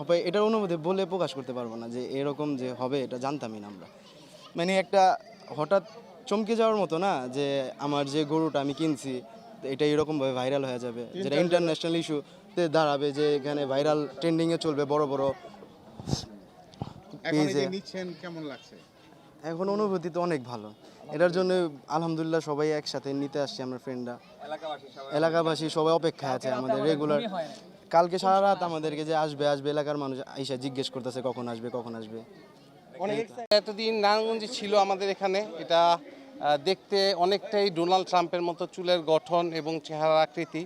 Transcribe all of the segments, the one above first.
হবে এটার অনুভূতি বলে প্রকাশ করতে পারবো না, যে এরকম যে হবে এটা জানতামই না আমরা। মানে একটা হঠাৎ চমকে যাওয়ার মতো না, যে আমার যে গরুটা আমি কিনছি এটা এরকমভাবে ভাইরাল হয়ে যাবে, যেটা ইন্টারন্যাশনাল ইস্যুতে দাঁড়াবে, যে এখানে ভাইরাল ট্রেন্ডিংয়ে চলবে বড় বড় পেজে। কেমন লাগছে? এখন অনুভূতি তো অনেক ভালো, এটার জন্য আলহামদুলিল্লাহ সবাই একসাথে নিতে আসছি আমরা ফ্রেন্ডরা, এলাকাবাসী সবাই অপেক্ষায় আছে আমাদের রেগুলার। কালকে সারা রাত আমাদেরকে যে আসবে আসবে এলাকার মানুষ আইসা জিজ্ঞেস করতেছে কখন আসবে কখন আসবে। এতদিন নারায়ণগঞ্জে ছিল আমাদের এখানে, এটা দেখতে অনেকটাই ডোনাল্ড ট্রাম্পের মতো চুলের গঠন এবং চেহারা আকৃতি।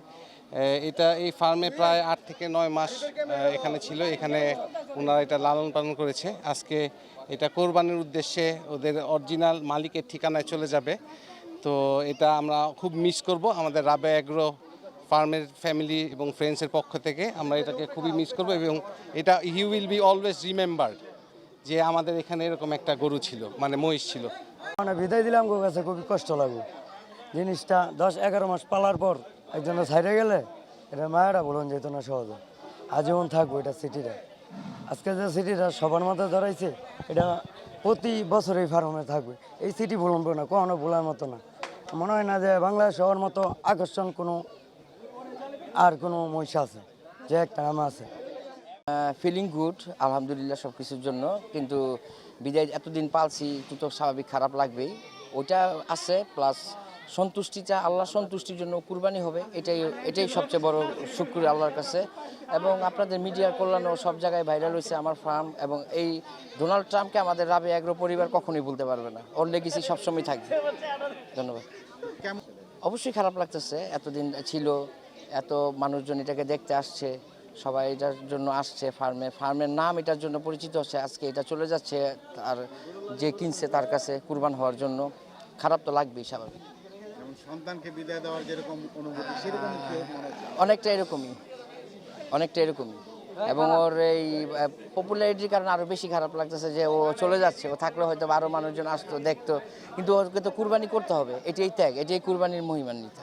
এটা এই ফার্মে প্রায় 8 থেকে 9 মাস এখানে ছিল, এখানে ওনারা এটা লালন পালন করেছে। আজকে এটা কোরবানির উদ্দেশ্যে ওদের অরিজিনাল মালিকের ঠিকানায় চলে যাবে। তো এটা আমরা খুব মিস করব, আমাদের রাবেয়া এগ্রো ফার্মের ফ্যামিলি এবং ফ্রেন্ডসের পক্ষ থেকে আমরা এটাকে খুবই মিস করব, এবং এটা he will be always remembered যে আমাদের এখানে এরকম একটা গরু ছিল, মানে মহিষ ছিল। মানে বিদায় দিলাম গো, কাছে খুবই কষ্ট লাগবে জিনিসটা। 10-11 মাস পালার পর একজন ছাইড়ে গেলে এটা মায়েরা বলুন যেত না সহজে, আজীবন থাকবো এটা সিটিটা। আজকে যে সিটিটা সবার মাথায় ধরাইছে, এটা প্রতি বছর এই ফার্মে থাকবে। এই সিটি ভুলবো না, কখনো ভোলার মতো না। মনে হয় না যে বাংলাদেশ শহর মতো আকর্ষণ কোনো আর কোনো মহিষ আছে, যে একটা নাম আছে। ফিলিং গুড, আলহামদুলিল্লাহ সব কিছুর জন্য। কিন্তু বিদায় এতদিন পালছি, একটু তো স্বাভাবিক খারাপ লাগবেই, ওইটা আছে। প্লাস সন্তুষ্টিটা, আল্লাহর সন্তুষ্টির জন্য কুরবানি হবে, এটাই সবচেয়ে বড় শুকর আল্লাহর কাছে। এবং আপনাদের মিডিয়ার কল্যাণও সব জায়গায় ভাইরাল হয়েছে আমার ফার্ম, এবং এই ডোনাল্ড ট্রাম্পকে আমাদের রাবেয়া এগ্রো পরিবার কখনোই ভুলতে পারবে না, ওর লেগেসি সবসময় থাকবে। ধন্যবাদ। অবশ্যই খারাপ লাগতেছে, এতদিন ছিল, এত মানুষজন এটাকে দেখতে আসছে, সবাই এটার জন্য আসছে ফার্মের নাম এটার জন্য পরিচিত হচ্ছে। আজকে এটা চলে যাচ্ছে আর যে কিনছে তার কাছে কুরবান হওয়ার জন্য, খারাপ তো লাগবেই, স্বাভাবিক। সন্তানকে বিদায় দেওয়ার যেরকম অনুভূতি সেরকম অনেকটা এরকমই। এবং ওর এই পপুলারিটির কারণে আরও বেশি খারাপ লাগতেছে যে ও চলে যাচ্ছে। ও থাকলে হয়তো আরও মানুষজন আসতো, দেখতো, কিন্তু ওকে তো কুরবানি করতে হবে, এটাই ত্যাগ, এটাই কুরবানির মহিমান্বিত।